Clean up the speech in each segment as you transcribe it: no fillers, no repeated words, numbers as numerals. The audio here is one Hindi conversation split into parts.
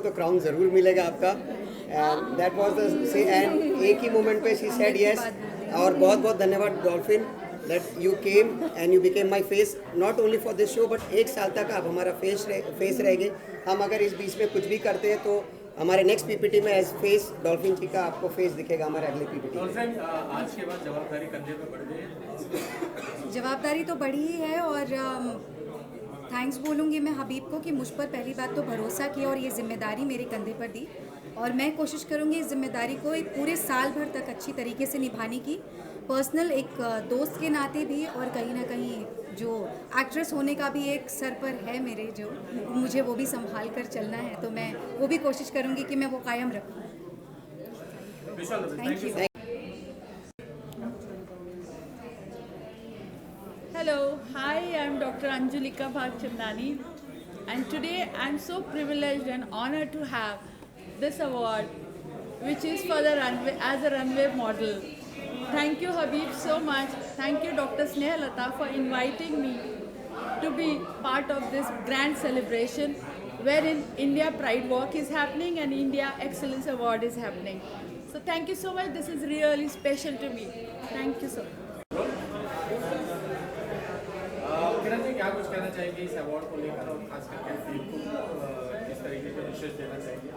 को तो क्राउन ज़रूर मिलेगा आपका। एंड दैट वाज द से एंड एक ही मोमेंट पे शी सेड यस। और बहुत बहुत धन्यवाद dolphin that you came and you became my face not only for this show but 1 साल तक आप हमारा फेस रहेंगे। हम अगर इस बीच में कुछ भी करते हैं तो हमारे नेक्स्ट पीपीटी में एज फेस डॉल्फिन जी का आपको फेस दिखेगा हमारे अगले पीपीटी में। डॉल्फिन आज के बाद जवाबदारी कंधे पे बढ़ गई है। जवाबदारी तो बढ़ी ही है और थैंक्स बोलूँगी मैं हबीब को कि मुझ पर पहली बात तो भरोसा किया और ये जिम्मेदारी मेरे कंधे पर दी और मैं कोशिश करूँगी इस जिम्मेदारी को एक पूरे साल भर तक अच्छी तरीके से निभाने की, पर्सनल एक दोस्त के नाते भी और कहीं ना कहीं जो एक्ट्रेस होने का भी एक सर पर है मेरे, जो मुझे वो भी संभाल कर चलना है, तो मैं वो भी कोशिश करूँगी कि मैं वो कायम रखूँ। Thank you. Hello, hi, I'm Dr. Anjulika Bhagchandani and today I'm so privileged and honored to have this award which is for the runway, as a runway model. Thank you Habib so much. Thank you Dr. Snehalata for inviting me to be part of this grand celebration wherein India Pride Walk is happening and India Excellence Award is happening. So thank you so much. This is really special to me. Thank you so much. Kiran ji क्या कुछ कहना चाहेंगे इस अवार्ड को लेकर और खास करके टीम को किस तरीके के विशेष देना चाहेंगे?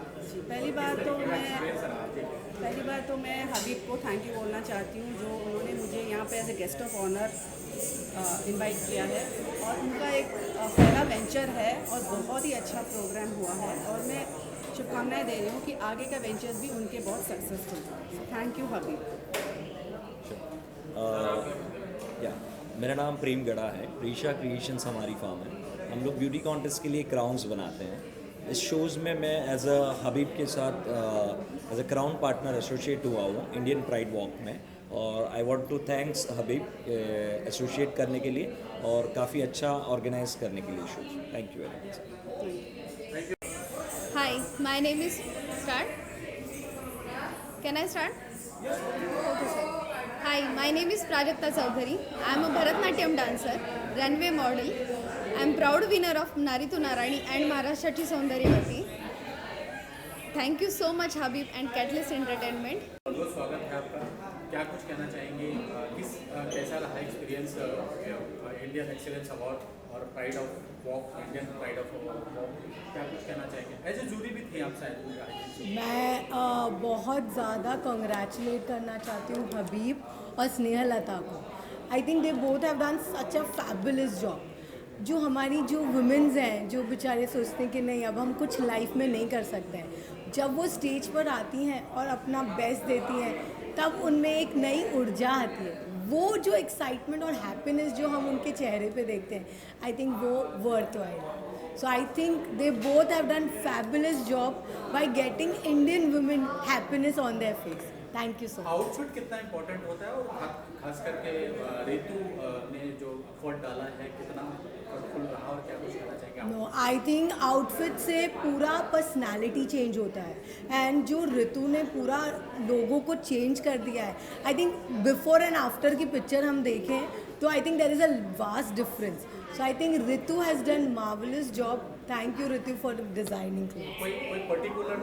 पहली बात तो मैं हबीब को थैंक यू बोलना चाहती हूँ जो उन्होंने मुझे यहाँ पे as a guest of honour invite किया है और उनका एक पहला वेंचर है और बहुत ही अच्छा प्रोग्राम हुआ है और मैं शुभकामनाएं दे रही हूँ कि आगे का वेंचर्स भी उनके बहुत सक्सेसफुल। थैंक यू हबीब। मेरा नाम प्रेम गड़ा है। प्रीशा क्रिएशंस हमारी फार्म है। हम लोग ब्यूटी कॉन्टेस्ट के लिए क्राउन्स बनाते हैं। इस शोज़ में मैं एज अ हबीब के साथ as a crown partner associate हुआ हूँ इंडियन प्राइड वॉक में और I want to thanks Habib associate करने के लिए और काफ़ी अच्छा ऑर्गेनाइज करने के लिए shows. Thank you very much. Hi, my name is start. Can I start? Okay, sir. Hi, my name is Prajakta Chaudhary. I am a Bharatnatyam dancer, runway model. I am proud winner of Nari Tu Narani and Maharashtrachi Saundaryavati. Thank you so much Habib and Catalyst Entertainment. बहुत स्वागत है आपका। क्या कुछ कहना चाहेंगे कैसा रहा एक्सपीरियंस इंडियन एक्सीलेंस अवार्ड और pride of walk Indian pride of walk, क्या कुछ कहना चाहेंगे? एज ए जूरी भी थी आप शायद। मैं बहुत ज़्यादा कंग्रेचुलेट करना चाहती हूँ हबीब और स्नेहलता को। I think they both have done such a fabulous job. जो हमारी जो वुमेन्स हैं जो बेचारे सोचते हैं कि नहीं अब हम कुछ लाइफ में नहीं कर सकते हैं, जब वो स्टेज पर आती हैं और अपना बेस्ट देती हैं तब उनमें एक नई ऊर्जा आती है। वो जो एक्साइटमेंट और हैप्पीनेस जो हम उनके चेहरे पे देखते हैं आई थिंक वो worth while. So I think they both have done fabulous job by getting Indian women happiness on their face. Thank you so much. Outfit कितना इंपॉर्टेंट होता है और खास करके रितु ने जो एफर्ट डाला है कितना फुल रहा और क्या कुछ कहना चाहेंगे? नो आई थिंक आउटफिट से पूरा पर्सनालिटी चेंज होता है एंड जो ऋतु ने पूरा लोगों को चेंज कर दिया है। I think before and after की पिक्चर हम देखें तो I think there is a vast difference. So I think Ritu has done marvellous job. Thank you Ritu for designing. कोई पर्टिकुलर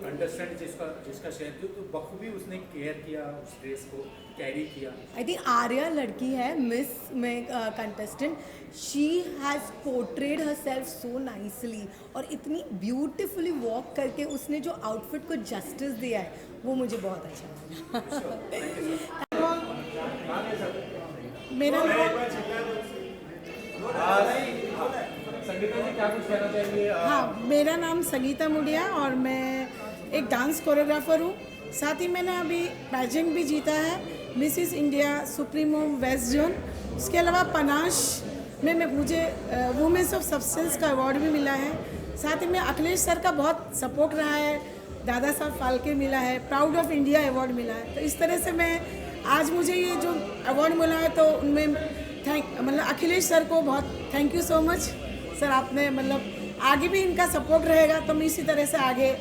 कंटेस्टेंट जिसका शेयर तो बखूबी उसने केयर किया उस ड्रेस को कैरी किया? आई थिंक आर्या लड़की है मिस में contestant. She has portrayed her self so nicely और इतनी ब्यूटिफुली वॉक करके उसने जो आउटफिट को जस्टिस दिया है वो मुझे बहुत अच्छा लगा। मेरा संगीता जी क्या कुछ कहना चाहेंगे? हाँ, मेरा नाम संगीता मुडिया और मैं एक डांस कोरियोग्राफर हूँ। साथ ही मैंने अभी पैजेंट भी जीता है Mrs India supremo west zone. उसके अलावा पनाश में मुझे वुमेन्स ऑफ सब्सटेंस का अवार्ड भी मिला है। साथ ही में अखिलेश सर का बहुत सपोर्ट रहा है, दादा साहब फाल्के मिला है, प्राउड ऑफ इंडिया अवार्ड मिला है। तो इस तरह से मैं आज मुझे ये जो अवार्ड मिला है तो उनमें मतलब अखिलेश सर को बहुत thank you so much sir. आपने मतलब आगे भी इनका सपोर्ट रहेगा तो मैं इसी तरह से आगे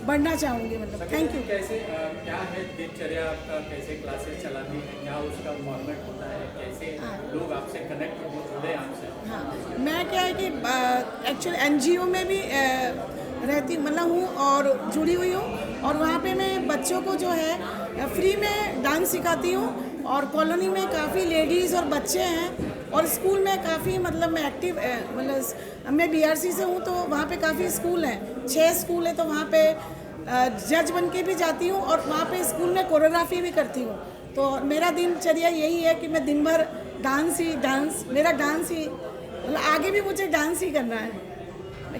बढ़ना चाहूँगी। मतलब थैंक यू। कैसे क्या है दिनचर्या आपका, कैसे क्लासेस चलानी है, क्या उसका फॉर्मेट होता है, कैसे लोग आपसे कनेक्ट जुड़े आपसे? हाँ, मैं क्या है कि एक्चुअल NGO में भी रहती मतलब हूँ और जुड़ी हुई हूँ। और वहाँ पे मैं बच्चों को जो है फ्री में डांस सिखाती हूँ। और कॉलोनी में काफ़ी लेडीज़ और बच्चे हैं और स्कूल में काफ़ी मतलब मैं एक्टिव मतलब मैं BRC से हूँ, तो वहाँ पे काफ़ी स्कूल हैं, 6 स्कूल है, तो वहाँ पे जज बन के भी जाती हूँ और वहाँ पे स्कूल में कोरियोग्राफी भी करती हूँ। तो मेरा दिनचर्या यही है कि मैं दिन भर डांस मेरा डांस ही मतलब आगे भी मुझे डांस ही करना है,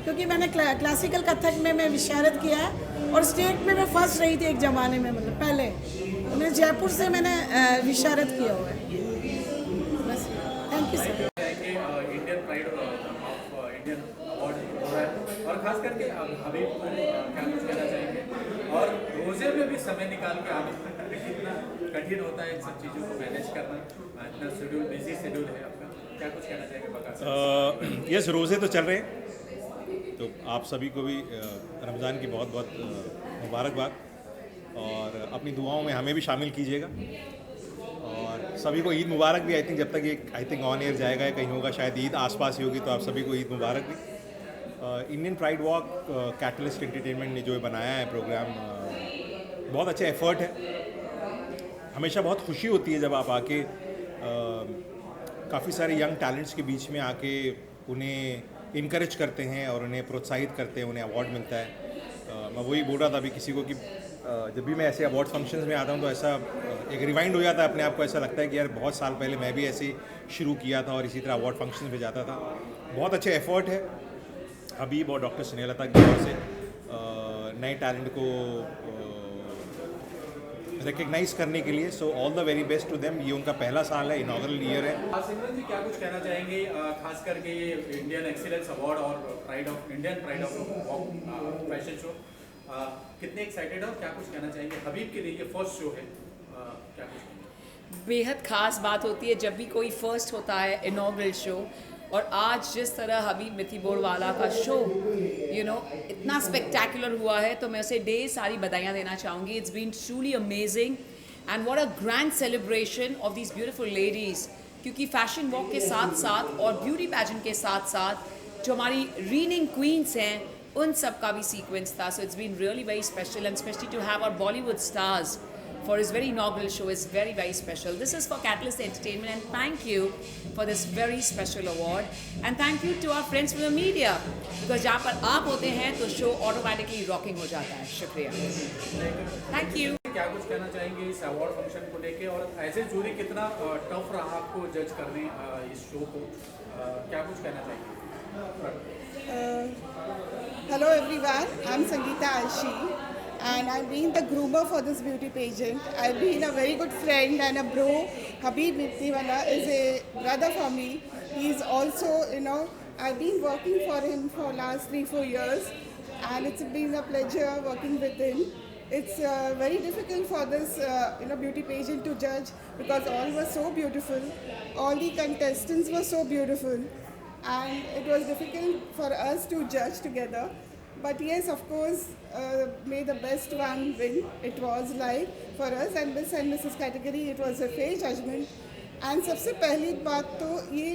क्योंकि मैंने क्लासिकल कथक में मैं विशारद किया है और स्टेट में मैं फर्स्ट रही थी एक ज़माने में, मतलब पहले तो मैं जयपुर से मैंने विशारद किया हुआ है। बस, thank you sir. Indian pride of Indian award हो रहा है और खास करके हबीब को क्या कुछ कहना चाहेंगे, और रोजे में भी समय निकाल के आना कितना कठिन होता है इन सब चीज़ों को मैनेज करना, इतना शेड्यूल बिजी शेड्यूल है आपका, क्या कुछ कहना चाहेंगे बका? यस, रोज़े तो चल रहे हैं, तो आप सभी को भी रमज़ान की बहुत बहुत मुबारकबाद और अपनी दुआओं में हमें भी शामिल कीजिएगा। और सभी को ईद मुबारक भी। आई थिंक जब तक ये ऑन एयर जाएगा या कहीं होगा, शायद ईद आसपास ही होगी, तो आप सभी को ईद मुबारक भी। Indian pride walk catalyst entertainment ने जो बनाया है प्रोग्राम, बहुत अच्छा एफर्ट है। हमेशा बहुत खुशी होती है जब आप आके काफ़ी सारे यंग टैलेंट्स के बीच में आके उन्हें इनकरेज करते हैं और उन्हें प्रोत्साहित करते हैं, उन्हें अवार्ड मिलता है। मैं वही बोल रहा था अभी किसी को कि जब भी मैं ऐसे अवार्ड फंक्शंस में आता हूँ तो ऐसा एक रिवाइंड हो जाता है अपने आप को, ऐसा लगता है कि यार बहुत साल पहले मैं भी ऐसे शुरू किया था और इसी तरह अवार्ड फंक्शंस में जाता था। बहुत अच्छे एफर्ट है हबीब और डॉक्टर स्नेहलता की ओर से नए टैलेंट को रिकग्नाइज करने के लिए। So all the very best to them. ये उनका पहला साल है, इनॉग्रल ईयर है। सिमरन जी क्या कुछ कहना चाहेंगे, खास करके ये इंडियन एक्सीलेंस अवार्ड और Indian pride of fashion show, कितने एक्साइटेड हो, क्या कुछ कहना चाहेंगे? हबीब के लिए ये फर्स्ट शो है, क्या कुछ? बेहद ख़ास बात होती है जब भी कोई फर्स्ट होता है इनॉग्रल शो, और आज जिस तरह हबीब मिथीबोरवाला का शो इतना स्पेक्टेकुलर हुआ है, तो मैं उसे ढेर सारी बधाइयाँ देना चाहूँगी। It's been truly amazing and what a grand celebration of these beautiful ladies, क्योंकि फैशन वॉक के साथ साथ और ब्यूटी पैजेंट के साथ साथ जो हमारी रीनिंग क्वींस हैं उन सब का भी सीक्वेंस था। So it's been really very special and specially to have our Bollywood stars for his very inaugural show is very, very special. This is for Catalyst Entertainment, and thank you for this very special award. And thank you to our friends from the media, because जहाँ पर आप होते हैं तो शो ऑटोमेटिकली रॉकिंग हो जाता है। शुक्रिया, थैंक यू। क्या कुछ कहना चाहेंगे इस अवार्ड फंक्शन को लेके, और एज ए जूरी कितना टफ रहा आपको जज करने इस शो को, क्या कुछ कहना चाहेंगे? Hello everyone, I'm Sangeeta Ashi. And I've been the groomer for this beauty pageant. I've been a very good friend and a bro. Habib Mithiwala is a brother for me. He's also, I've been working for him for last 3-4 years, and it's been a pleasure working with him. It's very difficult for this, beauty pageant to judge, because all were so beautiful. All the contestants were so beautiful, and it was difficult for us to judge together. But yes, of course, may the best one win. It was like for us and Miss and Mrs. category, it was a fair judgment. And सबसे पहली बात तो ये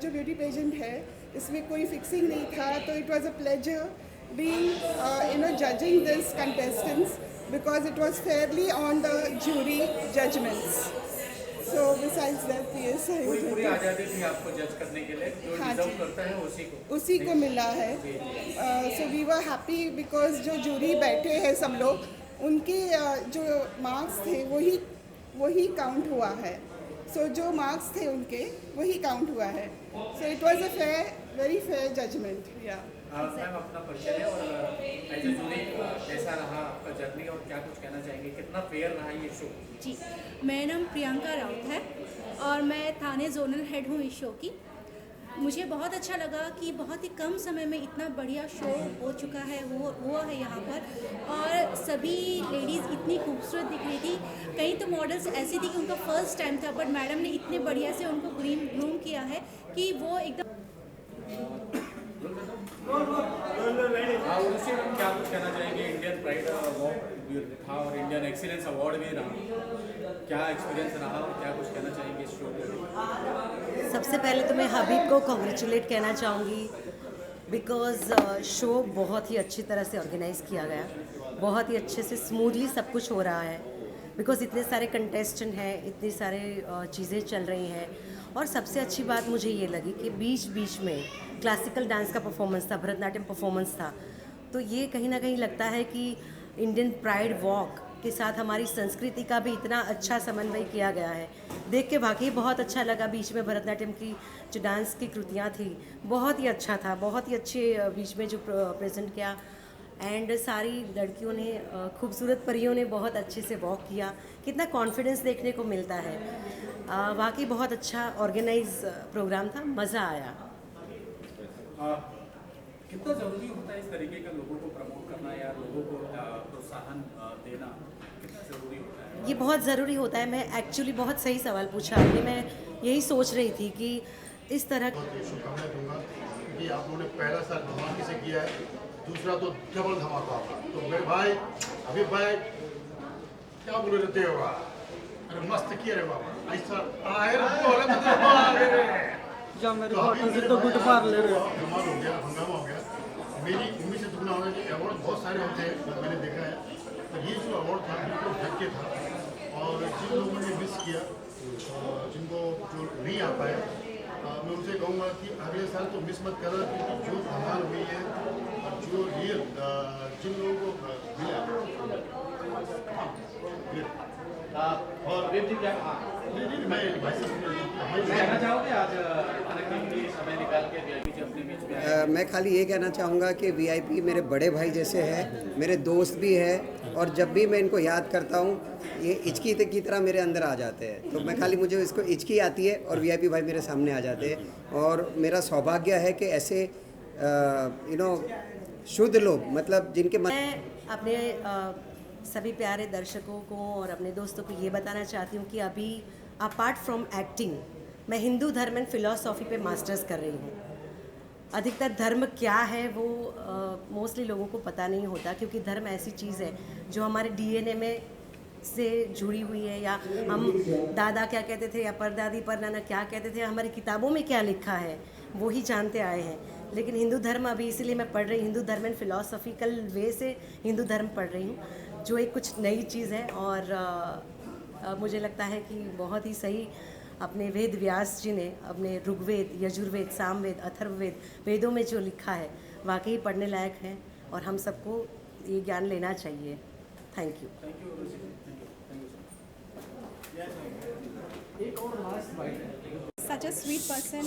जो ब्यूटी पेजेंट है इसमें कोई फिक्सिंग नहीं था, तो it was a pleasure being judging this contestants, because it was fairly on the jury judgments. So besides that, yes, पूरी आज़ादी थी आपको जज करने के लिए, जो डिजर्व करता है उसी को मिला है। So we were happy because जो जूरी बैठे हैं सब लोग, उनके जो मार्क्स थे वही काउंट हुआ है। So जो मार्क्स थे उनके वही काउंट हुआ है। So it was a very fair judgment. Yeah. Ma'am अपना परिचय है और एज ए जूरी कैसा रहा आपका जर्नी, और क्या कुछ कहना चाहेंगे, कितना फेयर रहा ये शो? जी, मेरा नाम प्रियंका राउत है और मैं थाने जोनल हेड हूँ इस शो की। मुझे बहुत अच्छा लगा कि बहुत ही कम समय में इतना बढ़िया शो हो चुका है, हुआ है यहाँ पर, और सभी लेडीज़ इतनी खूबसूरत दिख रही थी। कई तो मॉडल्स ऐसी थी कि उनका फर्स्ट टाइम था, बट मैडम ने इतने बढ़िया से उनको ग्रूम किया है कि वो एकदम। उसी में क्या कुछ कहना चाहेंगे? इंडियन प्राइड अवार्ड भी था और इंडियन एक्सीलेंस अवार्ड भी रहा, क्या एक्सपीरियंस रहा और क्या कुछ कहना चाहेंगे इस शो के लिए? सबसे पहले तो मैं हबीब को कॉन्ग्रेचुलेट कहना चाहूँगी बिकॉज़ शो बहुत ही अच्छी तरह से ऑर्गेनाइज़ किया गया, बहुत ही अच्छे से स्मूथली सब कुछ हो रहा है, बिकॉज़ इतने सारे कंटेस्टेंट हैं, इतनी सारे चीज़ें चल रही हैं। और सबसे अच्छी बात मुझे ये लगी कि बीच बीच में क्लासिकल डांस का परफॉर्मेंस था, भरतनाट्यम परफॉर्मेंस था। तो ये कहीं ना कहीं लगता है कि इंडियन प्राइड वॉक के साथ हमारी संस्कृति का भी इतना अच्छा समन्वय किया गया है। देख के वाकई बहुत अच्छा लगा। बीच में भरतनाट्यम की जो डांस की कृतियाँ थी बहुत ही अच्छा था, बहुत ही अच्छे बीच में जो प्रेजेंट किया। एंड सारी लड़कियों ने, खूबसूरत परियों ने बहुत अच्छे से वॉक किया। कितना कॉन्फिडेंस देखने को मिलता है। वाकई बहुत अच्छा ऑर्गेनाइज प्रोग्राम था, मज़ा आया। कितना ज़रूरी होता है इस तरीके का लोगों को प्रमोट करना या लोगों को प्रोत्साहन देना, कितना ज़रूरी होता है? ये बहुत ज़रूरी होता है। मैं एक्चुअली बहुत सही सवाल पूछा आपने। मैं यही सोच रही थी कि इस तरह शुभकामनाएं दूंगा कि आप लोगों ने पहला साल धमाके से किया है, दूसरा तो डबल धमाका होगा। तो मेरे भाई अभी भाई क्या बोल रहे थे? अरे मस्त किया रे बाबा, ऐसा आए या मेरे बॉटल से तो गुट मार ले रहे हो। कमाल हो गया, हंगामा हो गया। मेरी उम्मीद से दुगना होगा कि अवार्ड बहुत सारे होते हैं, मैंने देखा है, पर ये जो अवार्ड था बिल्कुल ढक के था। और जिन लोगों ने मिस किया, जिनको जो नहीं आ पाए, मैं उनसे कहूँगा कि अगले साल तो मिस मत करना, क्योंकि जो धमाल हुई है और जो रियल जिन लोगों को मिला और कहना चाहोगे आज समय निकाल के VIP अपने बीच में? मैं खाली ये कहना चाहूँगा कि VIP मेरे बड़े भाई जैसे हैं, मेरे दोस्त भी हैं, और जब भी मैं इनको याद करता हूँ ये हिचकी की तरह मेरे अंदर आ जाते हैं। तो मैं खाली, मुझे इसको हिचकी आती है और VIP भाई मेरे सामने आ जाते हैं। और मेरा सौभाग्य है कि ऐसे शुद्ध लोग, मतलब जिनके मैं अपने सभी प्यारे दर्शकों को और अपने दोस्तों को ये बताना चाहती हूँ कि अभी अपार्ट फ्रॉम एक्टिंग मैं हिंदू धर्म एंड फिलॉसफी पे मास्टर्स कर रही हूँ। अधिकतर धर्म क्या है वो मोस्टली लोगों को पता नहीं होता, क्योंकि धर्म ऐसी चीज़ है जो हमारे DNA में से जुड़ी हुई है, या हम दादा क्या कहते थे या परदादी परनाना क्या कहते थे, हमारी किताबों में क्या लिखा है वो ही जानते आए हैं। लेकिन हिंदू धर्म अभी इसीलिए मैं पढ़ रही, हिंदू धर्म एंड फिलॉसफिकल वे से हिंदू धर्म पढ़ रही हूँ, जो एक कुछ नई चीज़ है। और मुझे लगता है कि बहुत ही सही अपने वेद व्यास जी ने अपने ऋग्वेद, यजुर्वेद, सामवेद, अथर्ववेद वेदों में जो लिखा है वाकई पढ़ने लायक है, और हम सबको ये ज्ञान लेना चाहिए। Thank you. Such a sweet person,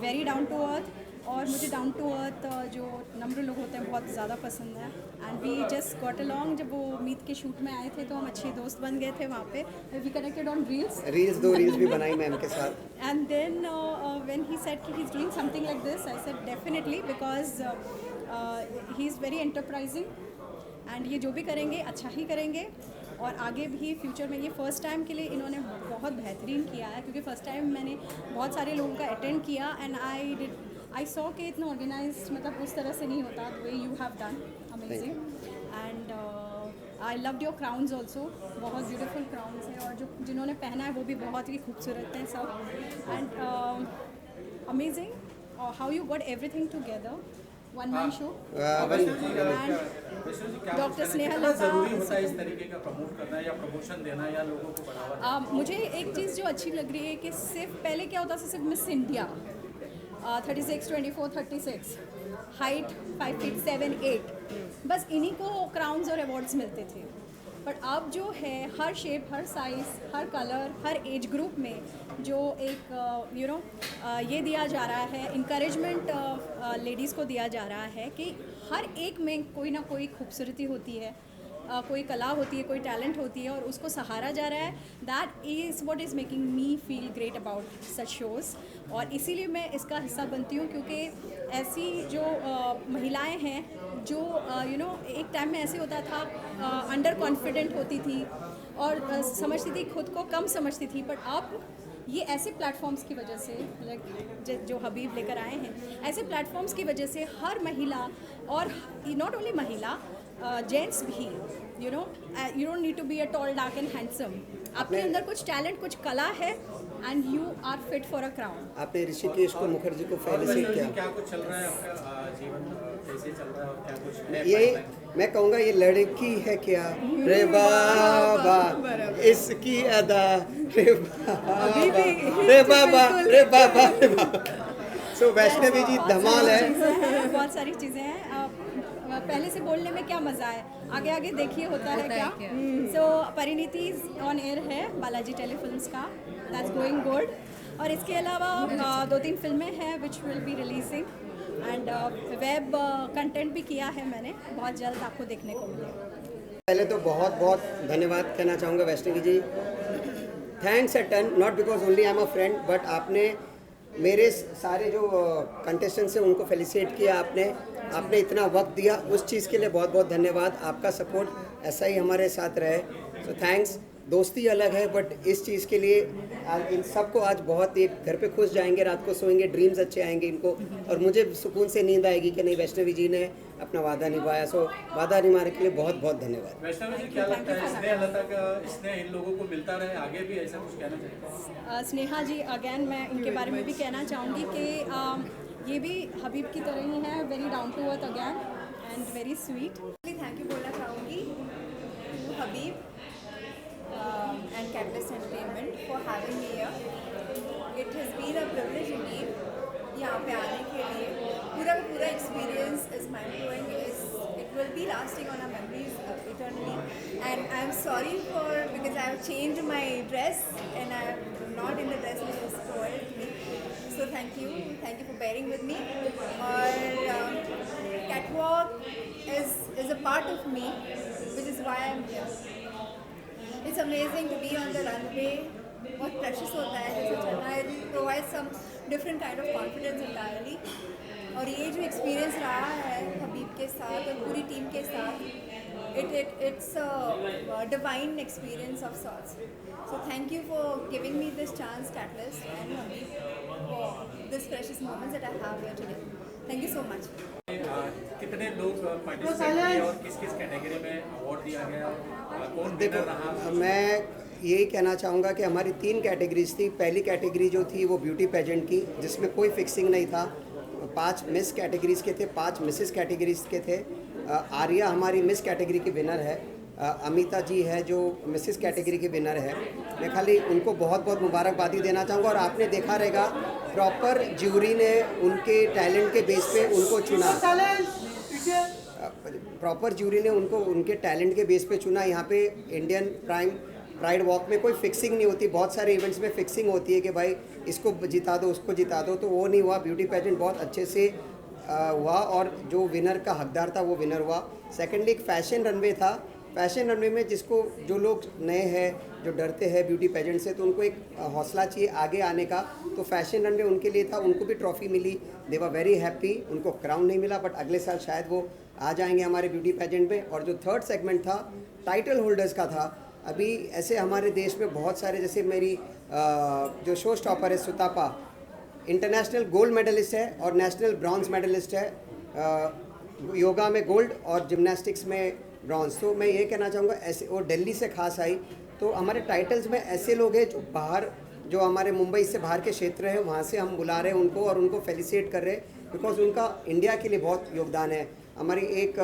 very down to earth, और मुझे डाउन टू अर्थ जो नम्र लोग होते हैं बहुत ज़्यादा पसंद है। And we just got along. जब वो मीत के शूट में आए थे तो हम अच्छे दोस्त बन गए थे वहाँ पे। We connected on reels, 2 reels भी बनाई मैम के साथ। And then when he said कि he is doing something like this, I said definitely, because he is very enterprising, and ये जो भी करेंगे अच्छा ही करेंगे, और आगे भी फ्यूचर में। ये फ़र्स्ट टाइम के लिए इन्होंने बहुत बेहतरीन किया है, क्योंकि फ़र्स्ट टाइम मैंने बहुत सारे लोगों का अटेंड किया, एंड आई सॉ कि इतना ऑर्गेनाइज मतलब उस तरह से नहीं होता, the way you have done, amazing. And I loved your crowns also, बहुत ब्यूटीफुल क्राउन्स हैं, और जो जिन्होंने पहना है वो भी बहुत ही खूबसूरत हैं सब। And amazing how you got everything together, one man show. Doctor Snehlata, ज़रूरी होता है इस तरीके का प्रमोट करना या प्रमोशन देना या लोगों को बढ़ावा देना? मुझे एक चीज़ जो अच्छी लग रही है कि सिर्फ पहले क्या होता था, सिर्फ मिस इंडिया 36, 24, 36, हाइट 5 फीट 7, 8, बस इन्हीं को क्राउन्स और अवार्ड्स मिलते थे। पर अब जो है हर शेप, हर साइज़, हर कलर, हर एज ग्रुप में जो एक ये दिया जा रहा है, इंकरेजमेंट लेडीज़ को दिया जा रहा है कि हर एक में कोई ना कोई खूबसूरती होती है, कोई कला होती है, कोई टैलेंट होती है, और उसको सहारा जा रहा है। That is what is making me feel great about such shows, और इसीलिए मैं इसका हिस्सा बनती हूँ, क्योंकि ऐसी जो महिलाएं हैं जो एक टाइम में ऐसे होता था, अंडर कॉन्फिडेंट होती थी और समझती थी, खुद को कम समझती थी, पर अब ये ऐसे प्लेटफॉर्म्स की वजह से, लाइक जो हबीब लेकर आए हैं, ऐसे प्लेटफॉर्म्स की वजह से हर महिला, और नॉट ओनली महिला, जेंट्स भी, you don't need to be a tall, dark and handsome. आपके अंदर कुछ टैलेंट, कुछ कला है, and you are fit for a crown. आपने ऋषिकेश को मुखर्जी को फेलिसिट किया। क्या कुछ चल रहा है आपका जीवन कैसे चल रहा है और क्या कुछ ये मैं कहूँगा ये लड़की है क्या रे बाबा इसकी अदा रे बाबा रे बाबा रे बाबा रे बाबा। सो वैष्णवी जी धमाल है। बहुत सारी चीज़ें हैं। पहले से बोलने में क्या मज़ा है, आगे आगे देखिए होता है क्या। सो परिणीति ऑन एयर है बालाजी टेलीफिल्म्स का, दैट्स गोइंग गुड। और इसके अलावा 2-3 फिल्में हैं which will be releasing and web content भी किया है मैंने, बहुत जल्द आपको देखने को मिलेगा। पहले तो बहुत बहुत धन्यवाद कहना चाहूँगा Vaishnavi ji. Thanks a ton, not because only I am a friend, but आपने मेरे सारे जो कंटेस्टेंट्स हैं उनको फेलिसिटेट किया, आपने इतना वक्त दिया, उस चीज़ के लिए बहुत बहुत धन्यवाद। आपका सपोर्ट ऐसा ही हमारे साथ रहे, सो थैंक्स। दोस्ती अलग है बट इस चीज़ के लिए इन सबको आज बहुत एक घर पे खुश जाएंगे, रात को सोएंगे, ड्रीम्स अच्छे आएंगे इनको, और मुझे सुकून से नींद आएगी कि नहीं वैष्णवी जी ने अपना वादा निभाया। सो वादा निभाने के लिए बहुत बहुत धन्यवाद। वैष्णवी जी क्या लगता है स्नेहलता का स्नेह इन लोगों को मिलता रहे आगे भी, ऐसा कुछ कहना चाहिए? स्नेहा जी अगेन मैं इनके बारे में भी कहना चाहूँगी कि ये भी हबीब की तरह ही है, very down to earth again and very sweet. Thank you बोलना चाहूँगी हबीब and Catalyst Entertainment for having me here. It has been a privilege indeed यहाँ पे आने के लिए। पूरा का पूरा experience is mind blowing. It will be lasting on our memories eternally. And I am sorry because I have changed my dress and I am not in the dress which was spoiled me. So thank you for bearing with me. और catwalk is a part of me, which is why I am here. It's amazing to be on the runway. बहुत precious होता है जैसे चलना है, it provides some different kind of confidence entirely. और ये जो experience रहा है हबीब के साथ और पूरी टीम के साथ, it's a divine experience of sorts. So thank you for giving me this chance, Catalyst and Habib, for this precious moments that I have here today. Thank you so much. कितने लोग पार्टिसिपेट किए और किस किस कैटेगरी में अवार्ड दिया गया, कौन विनर रहा? मैं यही कहना चाहूँगा कि हमारी 3 कैटेगरीज थी। पहली कैटेगरी जो थी वो ब्यूटी पेजेंट की, जिसमें कोई फिक्सिंग नहीं था। 5 मिस कैटेगरीज के थे, 5 मिसेस कैटेगरीज के थे। आर्या हमारी मिस कैटेगरी की विनर है, अमिता जी है जो मिसेस कैटेगरी की विनर है। मैं खाली उनको बहुत बहुत मुबारकबादी देना चाहूँगा। और आपने देखा रहेगा प्रॉपर ज्यूरी ने उनके टैलेंट के बेस पे उनको चुना, प्रॉपर ज्यूरी ने उनको उनके टैलेंट के बेस पे चुना। यहाँ पे इंडियन प्राइड वॉक में कोई फिक्सिंग नहीं होती, बहुत सारे इवेंट्स में फिक्सिंग होती है कि भाई इसको जिता दो उसको जिता दो, तो वो नहीं हुआ। ब्यूटी पेजेंट बहुत अच्छे से हुआ और जो विनर का हकदार था वो विनर हुआ। सेकेंडली एक फैशन रनवे था। फैशन रनवे में जो लोग नए हैं, जो डरते हैं ब्यूटी पेजेंट से, तो उनको एक हौसला चाहिए आगे आने का, तो फैशन रनवे उनके लिए था। उनको भी ट्रॉफी मिली, दे वर वेरी हैप्पी। उनको क्राउन नहीं मिला बट अगले साल शायद वो आ जाएंगे हमारे ब्यूटी पेजेंट में। और जो थर्ड सेगमेंट था टाइटल होल्डर्स का था। अभी ऐसे हमारे देश में बहुत सारे, जैसे मेरी जो शो स्टॉपर है सुतापा, इंटरनेशनल गोल्ड मेडलिस्ट है और नेशनल ब्रॉन्ज मेडलिस्ट है, योगा में गोल्ड और जिम्नास्टिक्स में ब्रॉन्ज। तो मैं ये कहना चाहूँगा ऐसे वो दिल्ली से खास आई, तो हमारे टाइटल्स में ऐसे लोग हैं जो बाहर, जो हमारे मुंबई से बाहर के क्षेत्र हैं, वहाँ से हम बुला रहे हैं उनको और उनको फेलिसिटेट कर रहे हैं, बिकॉज उनका इंडिया के लिए बहुत योगदान है। हमारी एक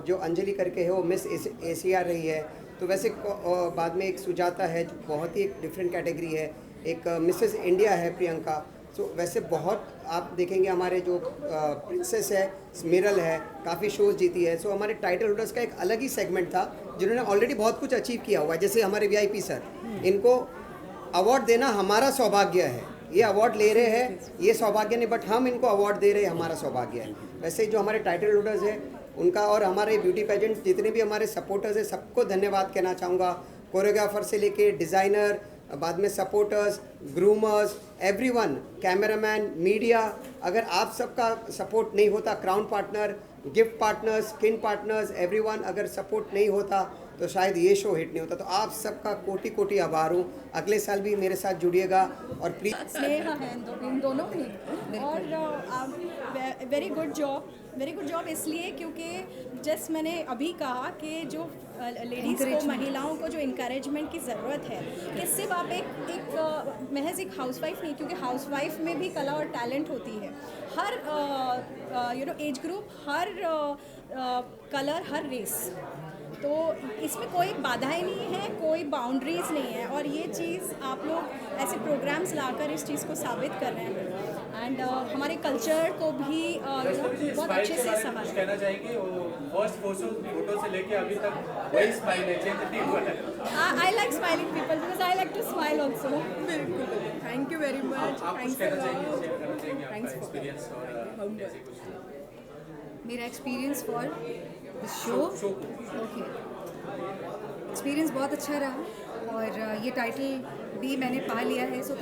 जो अंजलि करके है वो मिस एशिया रही है, तो वैसे बाद में एक सुजाता है जो बहुत ही एक डिफरेंट कैटेगरी है, एक मिसेस इंडिया है प्रियंका। सो वैसे बहुत आप देखेंगे हमारे जो प्रिंसेस है स्मिरल है, काफ़ी शोज़ जीती है। सो हमारे टाइटल होल्डर्स का एक अलग ही सेगमेंट था जिन्होंने ऑलरेडी बहुत कुछ अचीव किया हुआ है, जैसे हमारे वीआईपी सर, इनको अवार्ड देना हमारा सौभाग्य है। ये अवार्ड ले रहे हैं, ये सौभाग्य नहीं, बट हम इनको अवार्ड दे रहे हैं, हमारा सौभाग्य है। वैसे जो हमारे टाइटल होल्डर्स हैं उनका और हमारे ब्यूटी पेजेंट जितने भी हमारे सपोर्टर्स हैं सबको धन्यवाद कहना चाहूँगा। कोरियोग्राफर से लेके डिज़ाइनर, बाद में सपोर्टर्स, ग्रूमर्स, एवरीवन, कैमरामैन, मीडिया, अगर आप सबका सपोर्ट नहीं होता, crown partner, gift partners, skin partners, everyone अगर सपोर्ट नहीं होता तो शायद ये शो हिट नहीं होता। तो आप सबका कोटि कोटि आभार हूँ। अगले साल भी मेरे साथ जुड़िएगा और प्लीज। स्नेह है इन दोनों की, और वेरी गुड जॉब इसलिए क्योंकि जस्ट मैंने अभी कहा कि जो लेडीज़ को, महिलाओं को जो इनकरेजमेंट की ज़रूरत है, कि सिर्फ आप एक महज एक हाउसवाइफ नहीं नहीं, क्योंकि हाउसवाइफ में भी कला और टैलेंट होती है। हर एज ग्रुप, हर कलर, हर रेस, तो इसमें कोई बाधाएं नहीं है, कोई बाउंड्रीज नहीं है। और ये चीज़ आप लोग ऐसे प्रोग्राम्स लाकर इस चीज़ को साबित कर रहे हैं एंड हमारे कल्चर को भी बहुत अच्छे से समझ। कहना चाहेंगे फर्स्ट फोटो से लेके अभी तक वही स्माइल है, चेंज नहीं हुआ है। I like smiling people because I like to smile also. बिल्कुल, थैंक यू वेरी मच। आप कुछ कहना चाहेंगे, शेयर करना चाहेंगे आपका एक्सपीरियंस और जैसे कुछ मेरा experience for the show, okay, experience बहुत अच्छा रहा और ये टाइटल भी मैंने पा लिया है, सो